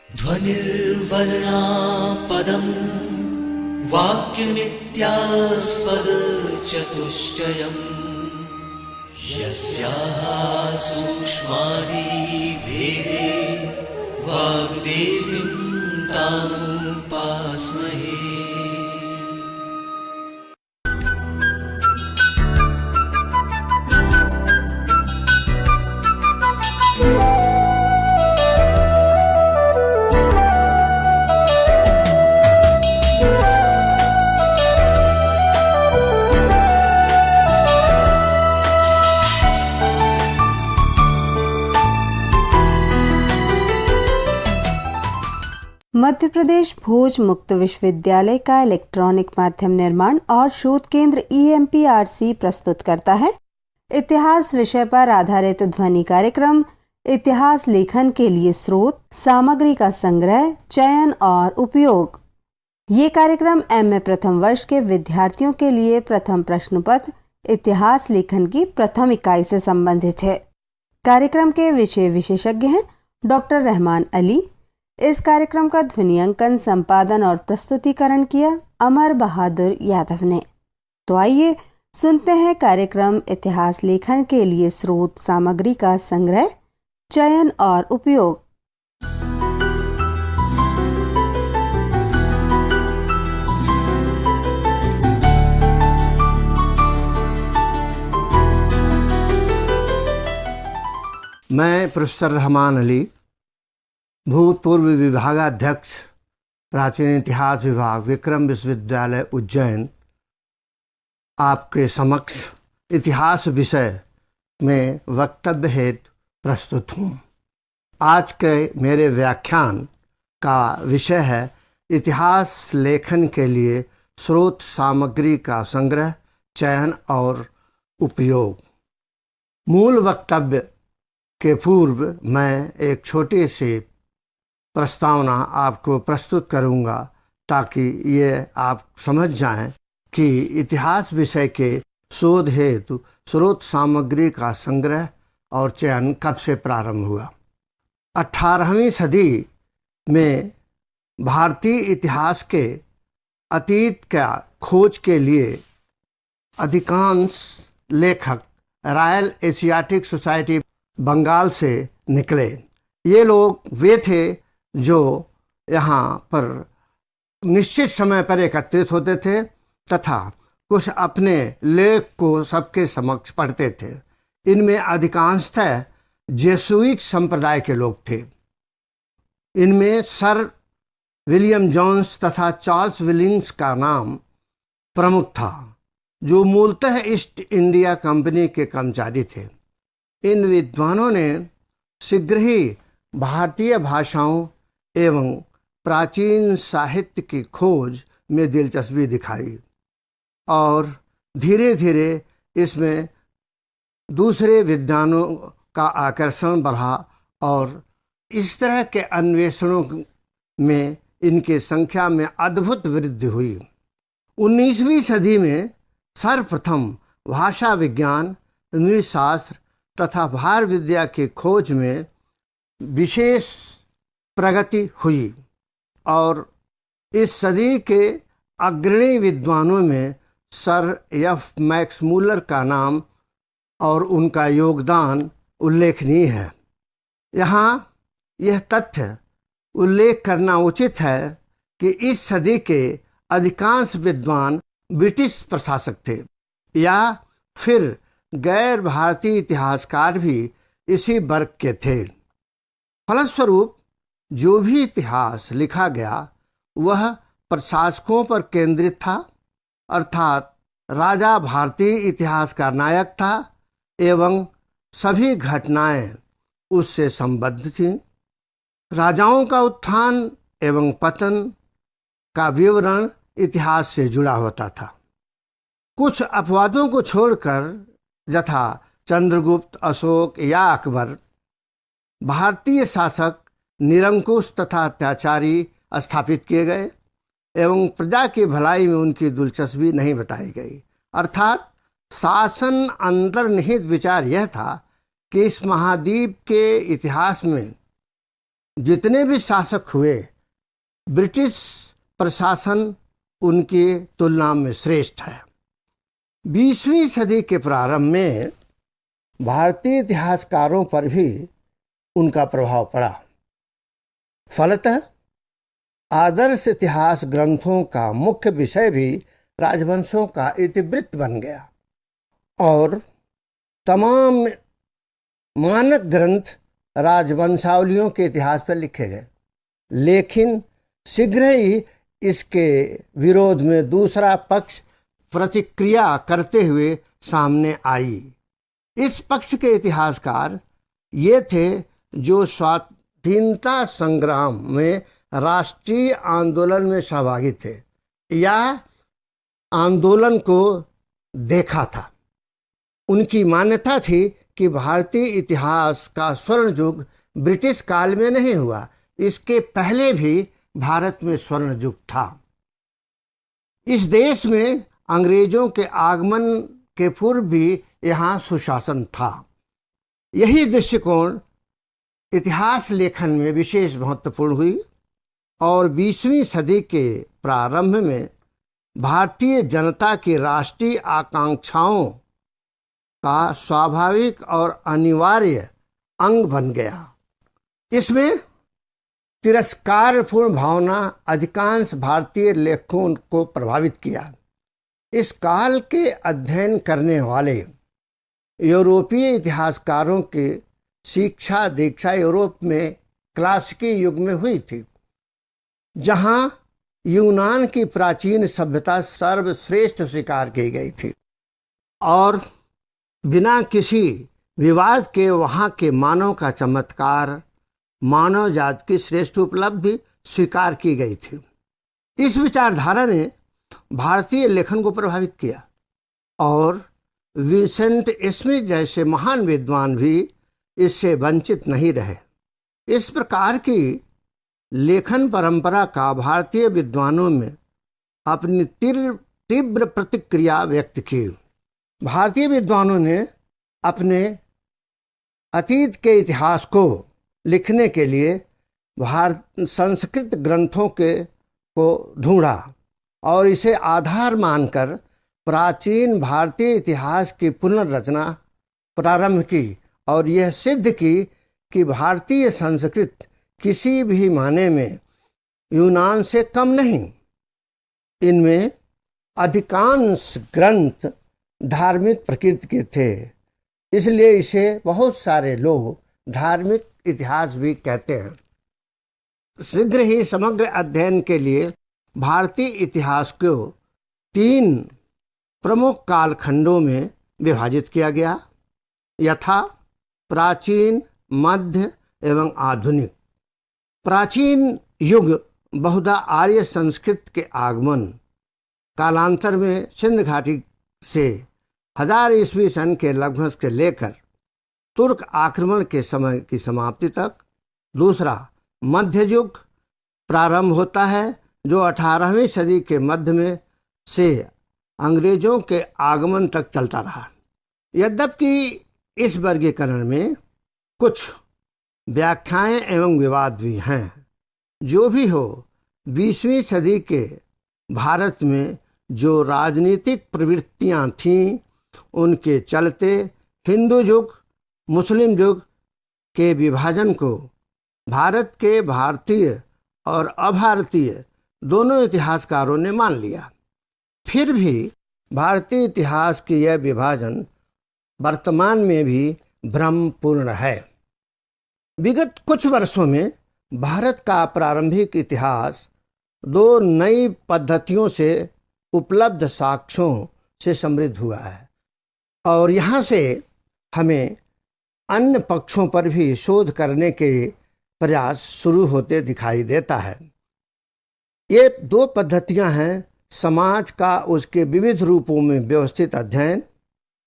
ध्वनिर्वर्णा पदम् वाक्यमित्यास्पदचतुष्टयम् यस्याः सूक्ष्मादिभेदे वाग्देवीं तामुपास्महे। मध्य प्रदेश भोज मुक्त विश्वविद्यालय का इलेक्ट्रॉनिक माध्यम निर्माण और शोध केंद्र EMPRC प्रस्तुत करता है इतिहास विषय पर आधारित ध्वनि कार्यक्रम इतिहास लेखन के लिए स्रोत, सामग्री का संग्रह, चयन और उपयोग। ये कार्यक्रम MA प्रथम वर्ष के विद्यार्थियों के लिए प्रथम प्रश्न पत्र इतिहास लेखन की प्रथम इकाई से संबंधित है। कार्यक्रम के विषय विशेषज्ञ हैं डॉक्टर रहमान अली। इस कार्यक्रम का ध्वनियांकन, संपादन और प्रस्तुतिकरण किया अमर बहादुर यादव ने। तो आइए सुनते हैं कार्यक्रम इतिहास लेखन के लिए स्रोत, सामग्री का संग्रह, चयन और उपयोग। मैं प्रोफेसर रहमान अली, भूतपूर्व विभागाध्यक्ष, प्राचीन इतिहास विभाग, विक्रम विश्वविद्यालय उज्जैन, आपके समक्ष इतिहास विषय में वक्तव्य हेतु प्रस्तुत हूँ। आज के मेरे व्याख्यान का विषय है इतिहास लेखन के लिए स्रोत सामग्री का संग्रह, चयन और उपयोग। मूल वक्तव्य के पूर्व मैं एक छोटी सी प्रस्तावना आपको प्रस्तुत करूंगा ताकि ये आप समझ जाएं कि इतिहास विषय के शोध हेतु स्रोत सामग्री का संग्रह और चयन कब से प्रारंभ हुआ। 18वीं सदी में भारतीय इतिहास के अतीत का खोज के लिए अधिकांश लेखक रॉयल एशियाटिक सोसाइटी बंगाल से निकले। ये लोग वे थे जो यहाँ पर निश्चित समय पर एकत्रित होते थे तथा कुछ अपने लेख को सबके समक्ष पढ़ते थे। इनमें अधिकांशतः जेसुइट संप्रदाय के लोग थे। इनमें सर विलियम जोन्स तथा चार्ल्स विलिंग्स का नाम प्रमुख था, जो मूलतः ईस्ट इंडिया कंपनी के कर्मचारी थे। इन विद्वानों ने शीघ्र ही भारतीय भाषाओं एवं प्राचीन साहित्य की खोज में दिलचस्पी दिखाई और धीरे धीरे इसमें दूसरे विद्वानों का आकर्षण बढ़ा और इस तरह के अन्वेषणों में इनकी संख्या में अद्भुत वृद्धि हुई। 19वीं सदी में सर्वप्रथम भाषा विज्ञान, नृशास्त्र तथा भार विद्या की खोज में विशेष प्रगति हुई और इस सदी के अग्रणी विद्वानों में सर एफ मैक्स मूलर का नाम और उनका योगदान उल्लेखनीय है। यहाँ यह तथ्य उल्लेख करना उचित है कि इस सदी के अधिकांश विद्वान ब्रिटिश प्रशासक थे या फिर गैर भारतीय इतिहासकार भी इसी वर्ग के थे। फलस्वरूप जो भी इतिहास लिखा गया वह प्रशासकों पर केंद्रित था, अर्थात राजा भारतीय इतिहास का नायक था एवं सभी घटनाएं उससे संबद्ध थीं। राजाओं का उत्थान एवं पतन का विवरण इतिहास से जुड़ा होता था। कुछ अपवादों को छोड़कर यथा चंद्रगुप्त, अशोक या अकबर भारतीय शासक निरंकुश तथा अत्याचारी स्थापित किए गए एवं प्रजा की भलाई में उनकी दिलचस्पी नहीं बताई गई। अर्थात शासन अंतर्निहित विचार यह था कि इस महाद्वीप के इतिहास में जितने भी शासक हुए, ब्रिटिश प्रशासन उनकी तुलना में श्रेष्ठ है। 20वीं सदी के प्रारंभ में भारतीय इतिहासकारों पर भी उनका प्रभाव पड़ा। फलतः आदर्श इतिहास ग्रंथों का मुख्य विषय भी राजवंशों का इतिवृत्त बन गया और तमाम मानक ग्रंथ राजवंशावलियों के इतिहास पर लिखे गए। लेकिन शीघ्र ही इसके विरोध में दूसरा पक्ष प्रतिक्रिया करते हुए सामने आई। इस पक्ष के इतिहासकार ये थे जो स्वाधीनता संग्राम में राष्ट्रीय आंदोलन में सहभागी थे या आंदोलन को देखा था। उनकी मान्यता थी कि भारतीय इतिहास का स्वर्ण युग ब्रिटिश काल में नहीं हुआ, इसके पहले भी भारत में स्वर्ण युग था। इस देश में अंग्रेजों के आगमन के पूर्व भी यहाँ सुशासन था। यही दृष्टिकोण इतिहास लेखन में विशेष महत्वपूर्ण हुई और 20वीं सदी के प्रारंभ में भारतीय जनता की राष्ट्रीय आकांक्षाओं का स्वाभाविक और अनिवार्य अंग बन गया। इसमें तिरस्कारपूर्ण भावना अधिकांश भारतीय लेखकों को प्रभावित किया। इस काल के अध्ययन करने वाले यूरोपीय इतिहासकारों की शिक्षा दीक्षा यूरोप में क्लासिकी युग में हुई थी, जहां यूनान की प्राचीन सभ्यता सर्वश्रेष्ठ स्वीकार की गई थी और बिना किसी विवाद के वहां के मानव का चमत्कार, मानव जाति की श्रेष्ठ उपलब्धि स्वीकार की गई थी। इस विचारधारा ने भारतीय लेखन को प्रभावित किया और विंसेंट स्मिथ जैसे महान विद्वान भी इससे वंचित नहीं रहे। इस प्रकार की लेखन परंपरा का भारतीय विद्वानों में अपनी तीव्र प्रतिक्रिया व्यक्त की। भारतीय विद्वानों ने अपने अतीत के इतिहास को लिखने के लिए संस्कृत ग्रंथों को ढूंढा और इसे आधार मानकर प्राचीन भारतीय इतिहास की पुनर्रचना प्रारंभ की और यह सिद्ध की कि भारतीय संस्कृत किसी भी माने में यूनान से कम नहीं। इनमें अधिकांश ग्रंथ धार्मिक प्रकृति के थे, इसलिए इसे बहुत सारे लोग धार्मिक इतिहास भी कहते हैं। शीघ्र ही समग्र अध्ययन के लिए भारतीय इतिहास को 3 प्रमुख कालखंडों में विभाजित किया गया, यथा प्राचीन, मध्य एवं आधुनिक। प्राचीन युग बहुधा आर्य संस्कृत के आगमन, कालांतर में सिंध घाटी से 1000 ईस्वी सन के लगभग से लेकर तुर्क आक्रमण के समय की समाप्ति तक। दूसरा, मध्य युग प्रारंभ होता है जो 18वीं सदी के मध्य में से अंग्रेजों के आगमन तक चलता रहा। यद्यपि इस वर्गीकरण में कुछ व्याख्याएं एवं विवाद भी हैं। जो भी हो, 20वीं सदी के भारत में जो राजनीतिक प्रवृत्तियां थीं, उनके चलते हिंदू युग मुस्लिम युग के विभाजन को भारत के भारतीय और अभारतीय दोनों इतिहासकारों ने मान लिया। फिर भी भारतीय इतिहास की यह विभाजन वर्तमान में भी भ्रमपूर्ण है। विगत कुछ वर्षों में भारत का प्रारंभिक इतिहास 2 नई पद्धतियों से उपलब्ध साक्ष्यों से समृद्ध हुआ है और यहाँ से हमें अन्य पक्षों पर भी शोध करने के प्रयास शुरू होते दिखाई देता है। ये 2 पद्धतियाँ हैं, समाज का उसके विविध रूपों में व्यवस्थित अध्ययन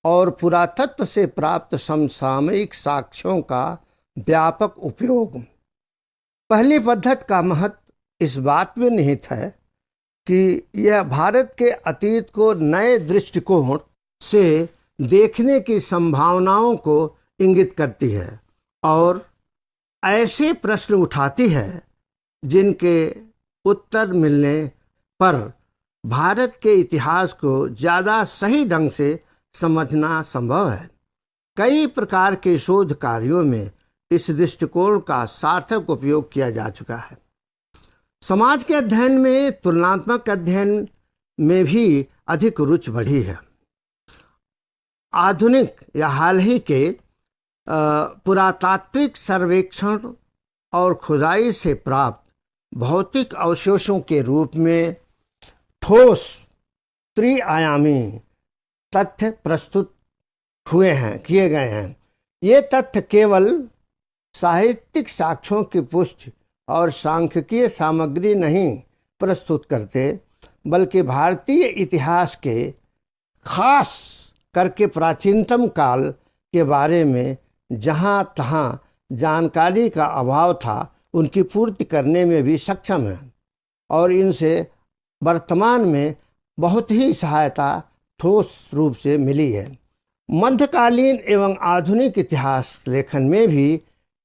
और पुरातत्व से प्राप्त समसामयिक साक्ष्यों का व्यापक उपयोग। पहली पद्धति का महत्व इस बात में निहित है कि यह भारत के अतीत को नए दृष्टिकोण से देखने की संभावनाओं को इंगित करती है और ऐसे प्रश्न उठाती है जिनके उत्तर मिलने पर भारत के इतिहास को ज़्यादा सही ढंग से समझना संभव है। कई प्रकार के शोध कार्यों में इस दृष्टिकोण का सार्थक उपयोग किया जा चुका है। समाज के अध्ययन में तुलनात्मक अध्ययन में भी अधिक रुचि बढ़ी है। आधुनिक या हाल ही के पुरातात्विक सर्वेक्षण और खुदाई से प्राप्त भौतिक अवशेषों के रूप में ठोस त्रिआयामी तथ्य प्रस्तुत किए गए हैं। ये तथ्य केवल साहित्यिक साक्ष्यों की पुष्टि और सांख्यिकीय सामग्री नहीं प्रस्तुत करते, बल्कि भारतीय इतिहास के खास करके प्राचीनतम काल के बारे में जहाँ तहाँ जानकारी का अभाव था उनकी पूर्ति करने में भी सक्षम है और इनसे वर्तमान में बहुत ही सहायता ठोस रूप से मिली है। मध्यकालीन एवं आधुनिक इतिहास लेखन में भी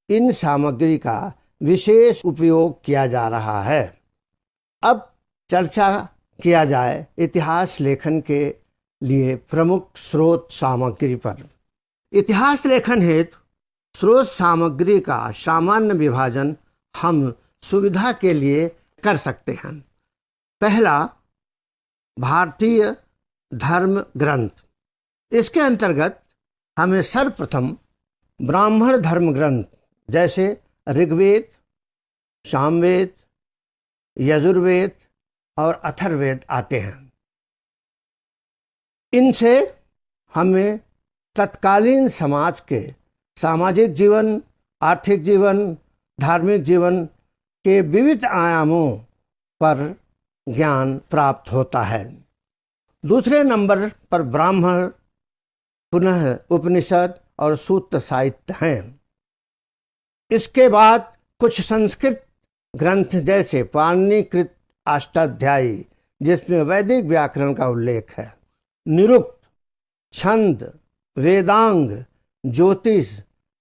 इन सामग्री का विशेष उपयोग किया जा रहा है। अब चर्चा किया जाए इतिहास लेखन के लिए प्रमुख स्रोत सामग्री पर। इतिहास लेखन हेतु स्रोत सामग्री का सामान्य विभाजन हम सुविधा के लिए कर सकते हैं। पहला, भारतीय धर्म ग्रंथ। इसके अंतर्गत हमें सर्वप्रथम ब्राह्मण धर्म ग्रंथ जैसे ऋग्वेद, सामवेद, यजुर्वेद और अथर्ववेद आते हैं। इनसे हमें तत्कालीन समाज के सामाजिक जीवन, आर्थिक जीवन, धार्मिक जीवन के विविध आयामों पर ज्ञान प्राप्त होता है। दूसरे नंबर पर ब्राह्मण, पुनः उपनिषद और सूत्र साहित्य हैं। इसके बाद कुछ संस्कृत ग्रंथ जैसे पाणिनिकृत अष्टाध्यायी, जिसमें वैदिक व्याकरण का उल्लेख है, निरुक्त, छंद, वेदांग, ज्योतिष,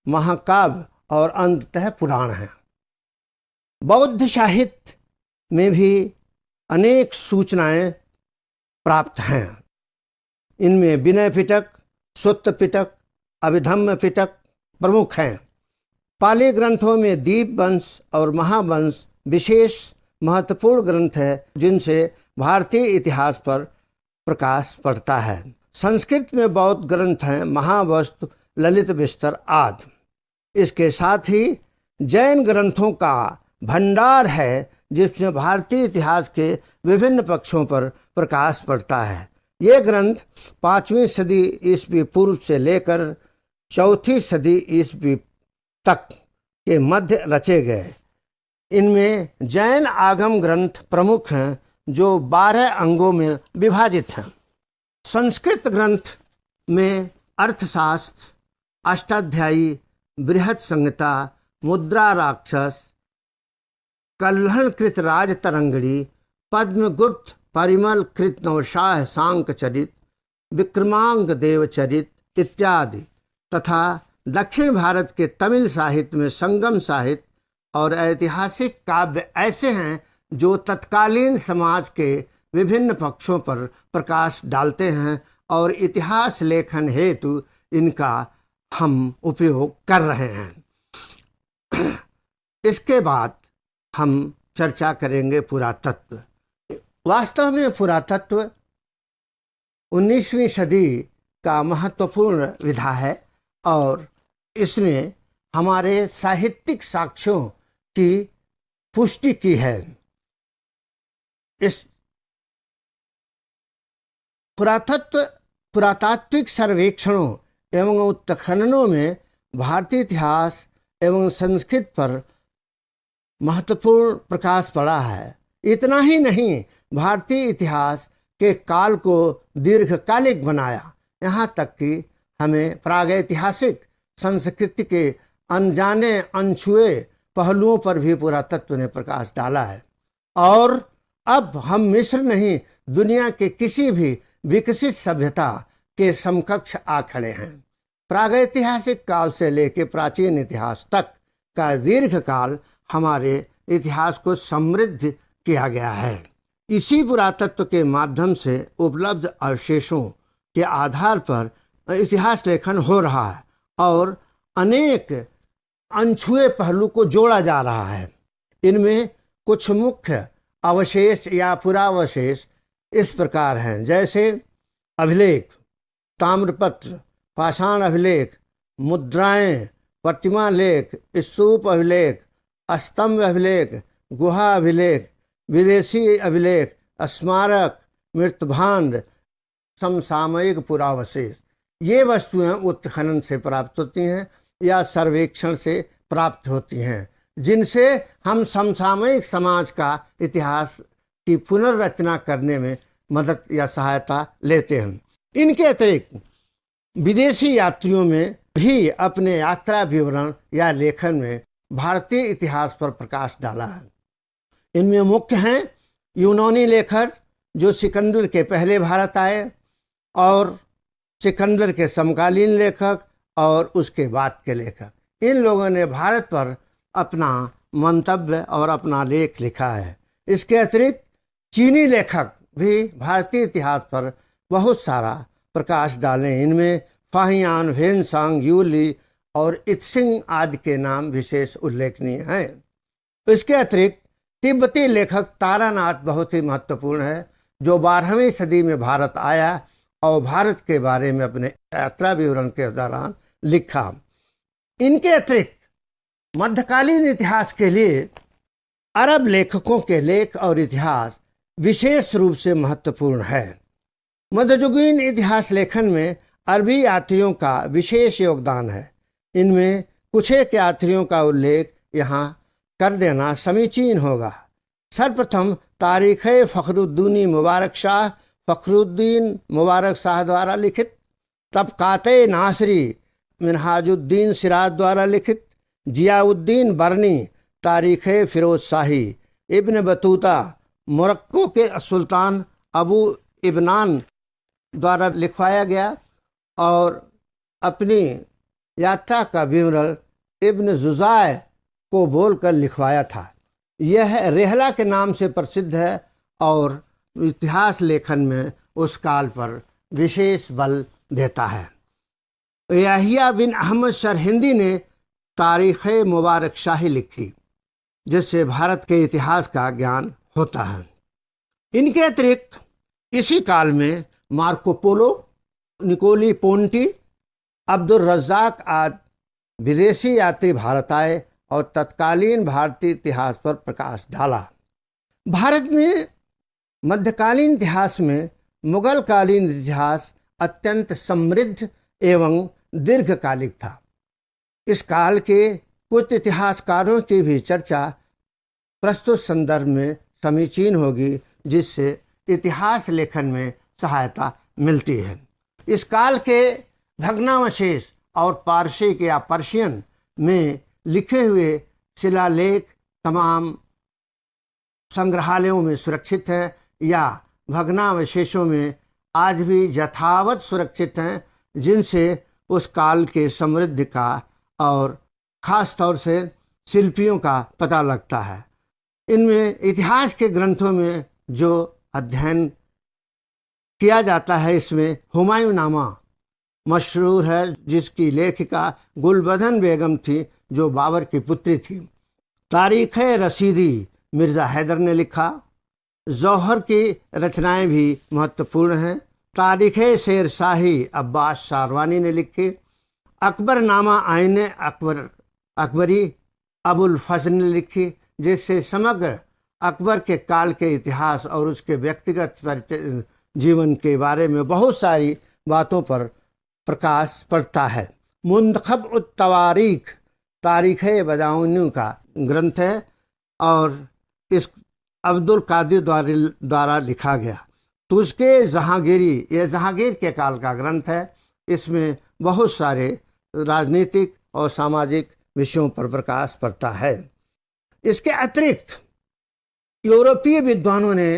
महाकाव्य और अंततः पुराण हैं। बौद्ध साहित्य में भी अनेक सूचनाएं प्राप्त हैं। इनमें विनय पिटक, सुत्त पिटक, अभिधम्म पिटक प्रमुख हैं। पाली ग्रंथों में दीप वंश और महावंश विशेष महत्वपूर्ण ग्रंथ हैं, जिनसे भारतीय इतिहास पर प्रकाश पड़ता है। संस्कृत में बौद्ध ग्रंथ हैं महावस्तु, ललित विस्तर आदि। इसके साथ ही जैन ग्रंथों का भंडार है, जिसमें भारतीय इतिहास के विभिन्न पक्षों पर प्रकाश पड़ता है। ये ग्रंथ 5वीं सदी ईस्वी पूर्व से लेकर 4वीं सदी ईस्वी तक के मध्य रचे गए। इनमें जैन आगम ग्रंथ प्रमुख हैं, जो 12 अंगों में विभाजित हैं। संस्कृत ग्रंथ में अर्थशास्त्र, अष्टाध्यायी, बृहत संहिता, मुद्रा राक्षस, कल्हणकृत राजतरंगिणी, पद्मगुप्त परिमल कृत नवशाह सांक चरित, विक्रमांक देवचरित इत्यादि तथा दक्षिण भारत के तमिल साहित्य में संगम साहित्य और ऐतिहासिक काव्य ऐसे हैं जो तत्कालीन समाज के विभिन्न पक्षों पर प्रकाश डालते हैं और इतिहास लेखन हेतु इनका हम उपयोग कर रहे हैं। इसके बाद हम चर्चा करेंगे पुरातत्व। वास्तव में पुरातत्व 19वीं सदी का महत्वपूर्ण विधा है और इसने हमारे साहित्यिक साक्ष्यों की पुष्टि की है। इस पुरातात्विक सर्वेक्षणों एवं उत्खननों में भारतीय इतिहास एवं संस्कृत पर महत्वपूर्ण प्रकाश पड़ा है। इतना ही नहीं, भारतीय इतिहास के काल को दीर्घकालिक बनाया। यहाँ तक कि हमें प्रागैतिहासिक संस्कृति के अनजाने अनछुए पहलुओं पर भी पुरातत्व ने प्रकाश डाला है। और अब हम मिस्र नहीं, दुनिया के किसी भी विकसित सभ्यता के समकक्ष आ खड़े हैं। प्रागैतिहासिक काल से लेकर प्राचीन इतिहास तक का दीर्घकाल हमारे इतिहास को समृद्ध किया गया है। इसी पुरातत्व के माध्यम से उपलब्ध अवशेषों के आधार पर इतिहास लेखन हो रहा है और अनेक अनछुए पहलू को जोड़ा जा रहा है। इनमें कुछ मुख्य अवशेष या पुरावशेष इस प्रकार हैं, जैसे अभिलेख, ताम्रपत्र, पाषाण अभिलेख, मुद्राएं, प्रतिमा लेख, स्तूप अभिलेख, स्तंभ अभिलेख, गुहा अभिलेख, विदेशी अभिलेख, स्मारक, मृतभांड, समसामयिक पुरावशेष। ये वस्तुएं उत्खनन से प्राप्त होती हैं या सर्वेक्षण से प्राप्त होती हैं, जिनसे हम समसामयिक समाज का इतिहास की पुनर्रचना करने में मदद या सहायता लेते हैं। इनके अतिरिक्त विदेशी यात्रियों में भी अपने यात्रा विवरण या लेखन में भारतीय इतिहास पर प्रकाश डाला है। इनमें मुख्य हैं यूनानी लेखक जो सिकंदर के पहले भारत आए, और सिकंदर के समकालीन लेखक और उसके बाद के लेखक। इन लोगों ने भारत पर अपना मंतव्य और अपना लेख लिखा है। इसके अतिरिक्त चीनी लेखक भी भारतीय इतिहास पर बहुत सारा प्रकाश डालें। इनमें फाहियान, वेनसांग, यूली और इत्सिंग आदि के नाम विशेष उल्लेखनीय हैं। इसके अतिरिक्त तिब्बती लेखक तारानाथ बहुत ही महत्वपूर्ण है, जो 12वीं सदी में भारत आया और भारत के बारे में अपने यात्रा विवरण के दौरान लिखा। इनके अतिरिक्त मध्यकालीन इतिहास के लिए अरब लेखकों के लेख और इतिहास विशेष रूप से महत्वपूर्ण है। मध्ययुगीन इतिहास लेखन में अरबी यात्रियों का विशेष योगदान है। इनमें कुछ एक यात्रियों का उल्लेख यहाँ कर देना समीचीन होगा। सर्वप्रथम तारीख़ फ़खरुद्दीन मुबारक शाह, फ़खरुद्दीन मुबारक शाह द्वारा लिखित, तबक़ात-ए नासरी मिनहाजुद्दीन सिराज द्वारा लिखित, जियाउद्दीन बरनी तारीख़ फ़िरोज़ शाही, इब्न बतूता मोरक्को के सुल्तान अबू इब्नान द्वारा लिखवाया गया, और अपनी यात्रा का विवरण इब्न जुज़ाय को बोलकर लिखवाया था। यह रेहला के नाम से प्रसिद्ध है और इतिहास लेखन में उस काल पर विशेष बल देता है। याहिया बिन अहमद सरहिंदी ने तारीख़ मुबारक शाही लिखी, जिससे भारत के इतिहास का ज्ञान होता है। इनके अतिरिक्त इसी काल में मार्को पोलो, निकोली पोंटी, अब्दुल रज़्ज़ाक आदि विदेशी यात्री भारत आए और तत्कालीन भारतीय इतिहास पर प्रकाश डाला। भारत में मध्यकालीन इतिहास में मुगल कालीन इतिहास अत्यंत समृद्ध एवं दीर्घकालिक था। इस काल के कुछ इतिहासकारों की भी चर्चा प्रस्तुत संदर्भ में समीचीन होगी, जिससे इतिहास लेखन में सहायता मिलती है। इस काल के भग्नावशेष और पारसी या पर्शियन में लिखे हुए शिलालेख तमाम संग्रहालयों में सुरक्षित हैं या भग्नावशेषों में आज भी यथावत सुरक्षित हैं, जिनसे उस काल के समृद्धि का और ख़ास तौर से शिल्पियों का पता लगता है। इनमें इतिहास के ग्रंथों में जो अध्ययन किया जाता है, इसमें हुमायूं नामा मशहूर है, जिसकी लेखिका गुलबदन बेगम थी, जो बाबर की पुत्री थी। तारीख़ रसीदी मिर्ज़ा हैदर ने लिखा। जौहर की रचनाएं भी महत्वपूर्ण हैं। तारीख़ शेर शाही अब्बास शारवानी ने लिखी। अकबर नामा आइन अकबरी अबुल फजल ने लिखी, जिससे समग्र अकबर के काल के इतिहास और उसके व्यक्तिगत जीवन के बारे में बहुत सारी बातों पर प्रकाश पड़ता है। मुंतखब उत तवारीख तारीख़ बदाऊनी का ग्रंथ है और इस अब्दुल कादिर द्वारा लिखा गया। तुझके जहांगीरी, ये जहांगीर के काल का ग्रंथ है। इसमें बहुत सारे राजनीतिक और सामाजिक विषयों पर प्रकाश पड़ता है। इसके अतिरिक्त यूरोपीय विद्वानों ने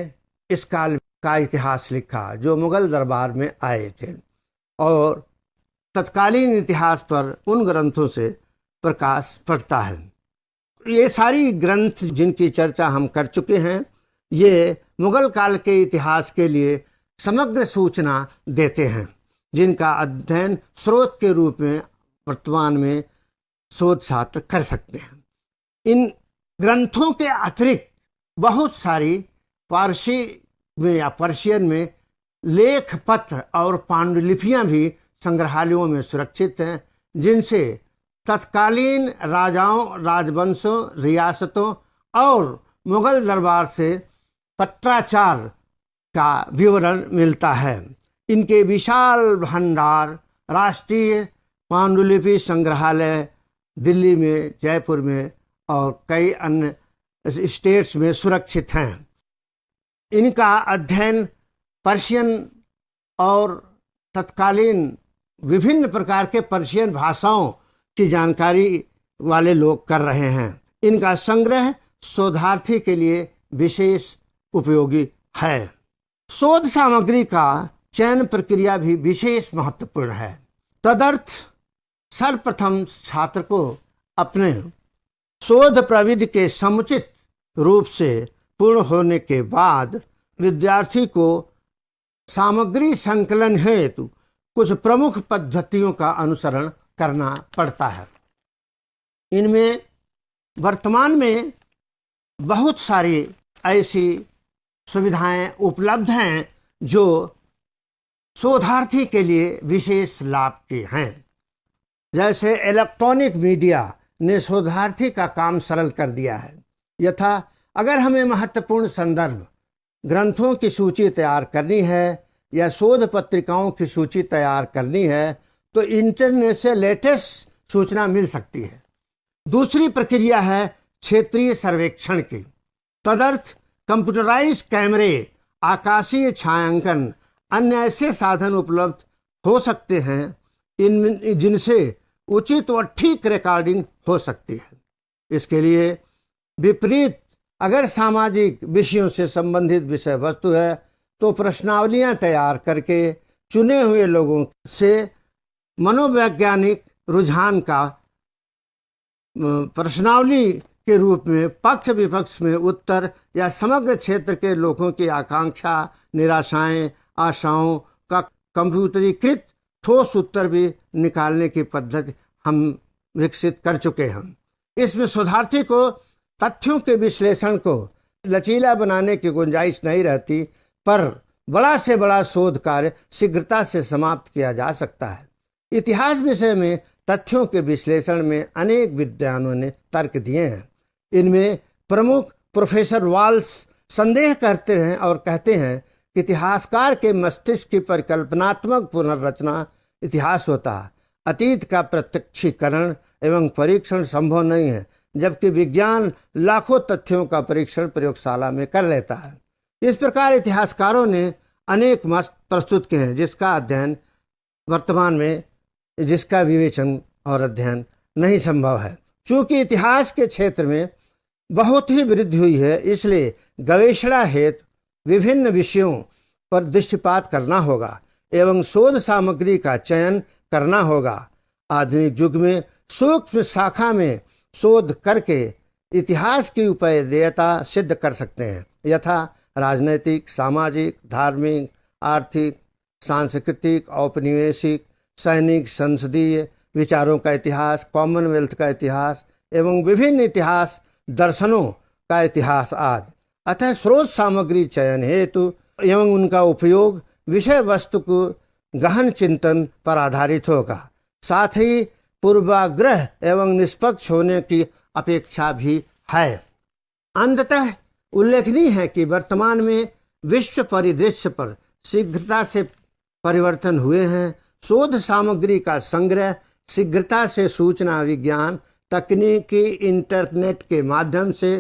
इस काल का इतिहास लिखा, जो मुगल दरबार में आए थे, और तत्कालीन इतिहास पर उन ग्रंथों से प्रकाश पड़ता है। ये सारी ग्रंथ जिनकी चर्चा हम कर चुके हैं, ये मुगल काल के इतिहास के लिए समग्र सूचना देते हैं, जिनका अध्ययन स्रोत के रूप में वर्तमान में शोध छात्र कर सकते हैं। इन ग्रंथों के अतिरिक्त बहुत सारी पारसी में या पर्शियन में लेख पत्र और पांडुलिपियां भी संग्रहालयों में सुरक्षित हैं, जिनसे तत्कालीन राजाओं, राजवंशों, रियासतों और मुगल दरबार से पत्राचार का विवरण मिलता है। इनके विशाल भंडार राष्ट्रीय पांडुलिपि संग्रहालय दिल्ली में, जयपुर में और कई अन्य स्टेट्स में सुरक्षित हैं। इनका अध्ययन पर्शियन और तत्कालीन विभिन्न प्रकार के पर्शियन भाषाओं की जानकारी वाले लोग कर रहे हैं। इनका संग्रह शोधार्थी के लिए विशेष उपयोगी है। शोध सामग्री का चयन प्रक्रिया भी विशेष महत्वपूर्ण है। तदर्थ सर्वप्रथम छात्र को अपने शोध प्रविधि के समुचित रूप से पूर्ण होने के बाद विद्यार्थी को सामग्री संकलन हेतु कुछ प्रमुख पद्धतियों का अनुसरण करना पड़ता है। इनमें वर्तमान में बहुत सारी ऐसी सुविधाएं उपलब्ध हैं जो शोधार्थी के लिए विशेष लाभ के हैं। जैसे इलेक्ट्रॉनिक मीडिया ने शोधार्थी का काम सरल कर दिया है। यथा अगर हमें महत्वपूर्ण संदर्भ ग्रंथों की सूची तैयार करनी है या शोध पत्रिकाओं की सूची तैयार करनी है तो इंटरनेट से लेटेस्ट सूचना मिल सकती है। दूसरी प्रक्रिया है क्षेत्रीय सर्वेक्षण की। तदर्थ कंप्यूटराइज कैमरे, आकाशीय छायांकन, अन्य ऐसे साधन उपलब्ध हो सकते हैं जिनसे उचित और ठीक रिकॉर्डिंग हो सकती है। इसके लिए विपरीत अगर सामाजिक विषयों से संबंधित विषय वस्तु है तो प्रश्नावलियां तैयार करके चुने हुए लोगों से मनोवैज्ञानिक रुझान का प्रश्नावली के रूप में पक्ष विपक्ष में उत्तर या समग्र क्षेत्र के लोगों की आकांक्षा, निराशाएं, आशाओं का कंप्यूटरीकृत ठोस उत्तर भी निकालने की पद्धति हम विकसित कर चुके हैं। इसमें शोधार्थी को तथ्यों के विश्लेषण को लचीला बनाने की गुंजाइश नहीं रहती, पर बड़ा से बड़ा शोध कार्य शीघ्रता से समाप्त किया जा सकता है। इतिहास विषय में तथ्यों के विश्लेषण में अनेक विद्वानों ने तर्क दिए हैं। इनमें प्रमुख प्रोफेसर वाल्स संदेह करते हैं और कहते हैं कि इतिहासकार के मस्तिष्क की परिकल्पनात्मक पुनर्रचना इतिहास होता है। अतीत का प्रत्यक्षीकरण एवं परीक्षण संभव नहीं है, जबकि विज्ञान लाखों तथ्यों का परीक्षण प्रयोगशाला में कर लेता है। इस प्रकार इतिहासकारों ने अनेक मत प्रस्तुत किए हैं जिसका अध्ययन वर्तमान में जिसका विवेचन और अध्ययन नहीं संभव है। चूँकि इतिहास के क्षेत्र में बहुत ही वृद्धि हुई है, इसलिए गवेषणा हेतु विभिन्न विषयों पर दृष्टिपात करना होगा एवं शोध सामग्री का चयन करना होगा। आधुनिक युग में सूक्ष्म शाखा में शोध करके इतिहास की उपादेयता सिद्ध कर सकते हैं, यथा राजनैतिक, सामाजिक, धार्मिक, आर्थिक, सांस्कृतिक, औपनिवेशिक, सैनिक, संसदीय विचारों का इतिहास, कॉमनवेल्थ का इतिहास एवं विभिन्न इतिहास दर्शनों का इतिहास आदि। अतः स्रोत सामग्री चयन हेतु एवं उनका उपयोग विषय वस्तु को गहन चिंतन पर आधारित होगा। साथ ही पूर्वाग्रह एवं निष्पक्ष होने की अपेक्षा भी है। अंततः उल्लेखनीय है कि वर्तमान में विश्व परिदृश्य पर शीघ्रता से परिवर्तन हुए हैं। शोध सामग्री का संग्रह शीघ्रता से सूचना विज्ञान, तकनीकी, इंटरनेट के माध्यम से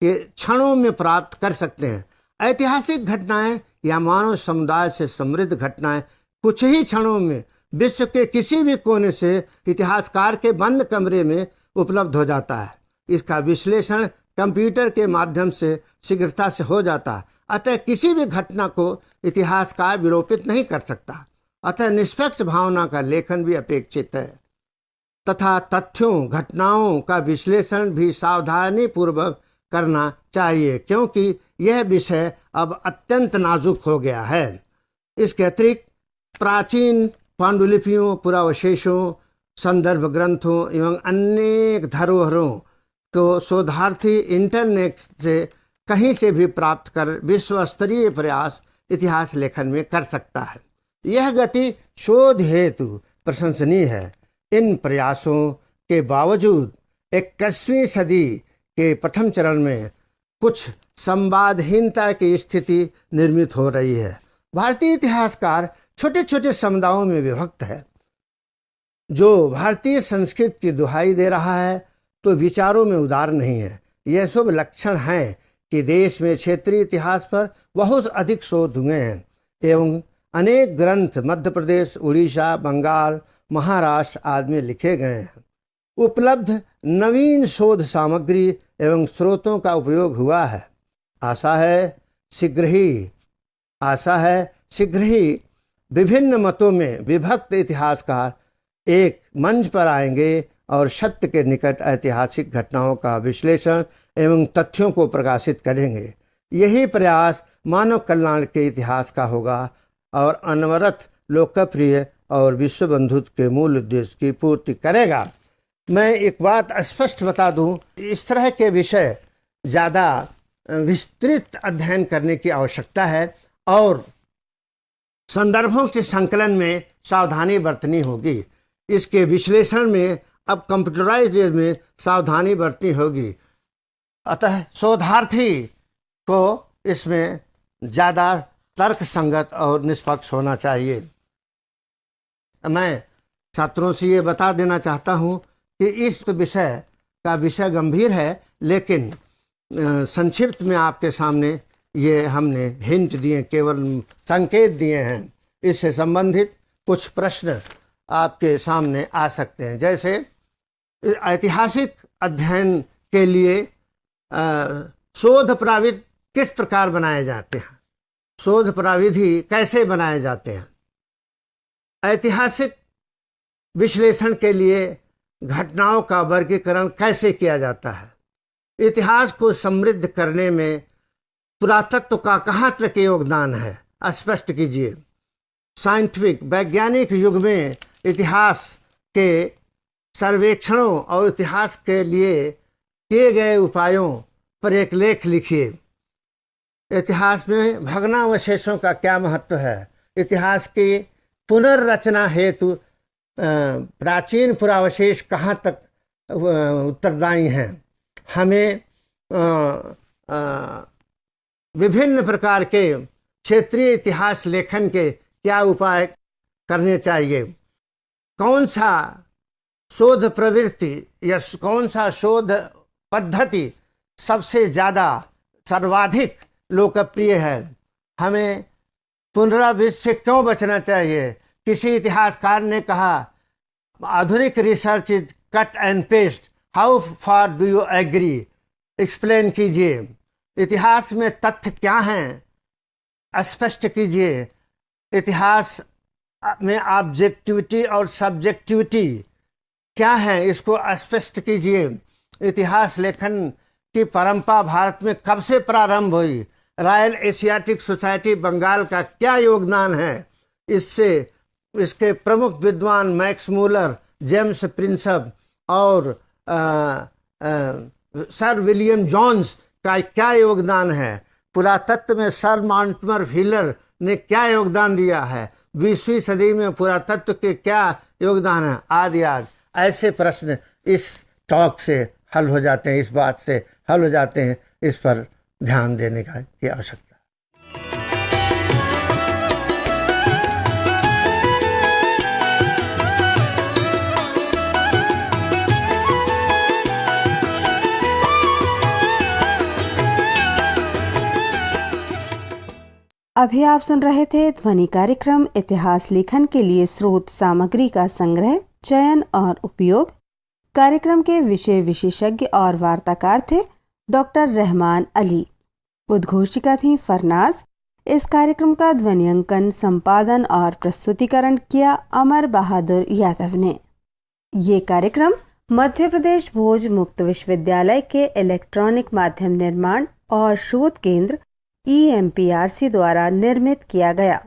के क्षणों में प्राप्त कर सकते हैं। ऐतिहासिक घटनाएं या मानव समुदाय से समृद्ध घटनाएं कुछ ही क्षणों में विश्व के किसी भी कोने से इतिहासकार के बंद कमरे में उपलब्ध हो जाता है। इसका विश्लेषण कंप्यूटर के माध्यम से शीघ्रता से हो जाता है। अतः किसी भी घटना को इतिहासकार विलोपित नहीं कर सकता। अतः निष्पक्ष भावना का लेखन भी अपेक्षित है। तथा तथ्यों घटनाओं का विश्लेषण भी सावधानीपूर्वक करना चाहिए, क्योंकि यह विषय अब अत्यंत नाजुक हो गया है। इसके अतिरिक्त प्राचीन पांडुलिपियों, पुरावशेषों, संदर्भ ग्रंथों एवं अनेक धरोहरों को शोधार्थी इंटरनेट से कहीं से भी प्राप्त कर विश्व स्तरीय प्रयास इतिहास लेखन में कर सकता है। यह गति शोध हेतु प्रशंसनीय है। इन प्रयासों के बावजूद 21वीं सदी के प्रथम चरण में कुछ संवादहीनता की स्थिति निर्मित हो रही है। भारतीय इतिहासकार छोटे छोटे समुदायों में विभक्त है। जो भारतीय संस्कृति की दुहाई दे रहा है तो विचारों में उदार नहीं है। यह शुभ लक्षण है कि देश में क्षेत्रीय इतिहास पर बहुत अधिक शोध हुए हैं एवं अनेक ग्रंथ मध्य प्रदेश, उड़ीसा, बंगाल, महाराष्ट्र आदि में लिखे गए हैं। उपलब्ध नवीन शोध सामग्री एवं स्रोतों का उपयोग हुआ है। आशा है शीघ्र ही विभिन्न मतों में विभक्त इतिहासकार एक मंच पर आएंगे और सत्य के निकट ऐतिहासिक घटनाओं का विश्लेषण एवं तथ्यों को प्रकाशित करेंगे। यही प्रयास मानव कल्याण के इतिहास का होगा और अनवरत लोकप्रिय और विश्व बंधुत्व के मूल उद्देश्य की पूर्ति करेगा। मैं एक बात स्पष्ट बता दूं, इस तरह के विषय ज़्यादा विस्तृत अध्ययन करने की आवश्यकता है और संदर्भों के संकलन में सावधानी बरतनी होगी। इसके विश्लेषण में अब कंप्यूटराइज में सावधानी बरतनी होगी। अतः शोधार्थी को इसमें ज़्यादा तर्क संगत और निष्पक्ष होना चाहिए। मैं छात्रों से ये बता देना चाहता हूँ कि इस विषय का विषय गंभीर है, लेकिन संक्षिप्त में आपके सामने ये हमने हिंट दिए, केवल संकेत दिए हैं। इससे संबंधित कुछ प्रश्न आपके सामने आ सकते हैं। जैसे ऐतिहासिक अध्ययन के लिए शोध प्राविध किस प्रकार बनाए जाते हैं, शोध प्राविधि कैसे बनाए जाते हैं, ऐतिहासिक विश्लेषण के लिए घटनाओं का वर्गीकरण कैसे किया जाता है, इतिहास को समृद्ध करने में पुरातत्व का कहाँ तक योगदान है, स्पष्ट कीजिए। साइंटिफिक वैज्ञानिक युग में इतिहास के सर्वेक्षणों और इतिहास के लिए किए गए उपायों पर एक लेख लिखिए। इतिहास में भग्नावशेषों का क्या महत्व है, इतिहास की पुनर्रचना हेतु प्राचीन पुरावशेष कहाँ तक उत्तरदायी हैं, हमें विभिन्न प्रकार के क्षेत्रीय इतिहास लेखन के क्या उपाय करने चाहिए, कौन सा शोध प्रवृत्ति या कौन सा शोध पद्धति सबसे ज़्यादा सर्वाधिक लोकप्रिय है, हमें पुनरावृत्ति से क्यों बचना चाहिए। किसी इतिहासकार ने कहा आधुनिक research is cut and paste, how far do you agree, explain कीजिए। इतिहास में तथ्य क्या हैं, स्पष्ट कीजिए। इतिहास में ऑब्जेक्टिविटी और सब्जेक्टिविटी क्या है, इसको स्पष्ट कीजिए। इतिहास लेखन की परंपरा भारत में कब से प्रारंभ हुई, रॉयल एशियाटिक सोसाइटी बंगाल का क्या योगदान है, इसके प्रमुख विद्वान मैक्स मूलर, जेम्स प्रिंसप और सर विलियम जोन्स का क्या योगदान है, पुरातत्व में सर मॉन्टमर व्हीलर ने क्या योगदान दिया है, 20वीं सदी में पुरातत्व के क्या योगदान है, आदि आदि। ऐसे प्रश्न इस टॉक से हल हो जाते हैं, इस बात से हल हो जाते हैं। इस पर ध्यान देने की आवश्यकता। अभी आप सुन रहे थे ध्वनि कार्यक्रम इतिहास लेखन के लिए स्रोत सामग्री का संग्रह, चयन और उपयोग। कार्यक्रम के विषय विशेषज्ञ और वार्ताकार थे डॉक्टर रहमान अली। उद्घोषिका थी फरनाज। इस कार्यक्रम का ध्वनियांकन, संपादन और प्रस्तुतिकरण किया अमर बहादुर यादव ने। ये कार्यक्रम मध्य प्रदेश भोज मुक्त विश्वविद्यालय के इलेक्ट्रॉनिक माध्यम निर्माण और शोध केंद्र EMPRC द्वारा निर्मित किया गया।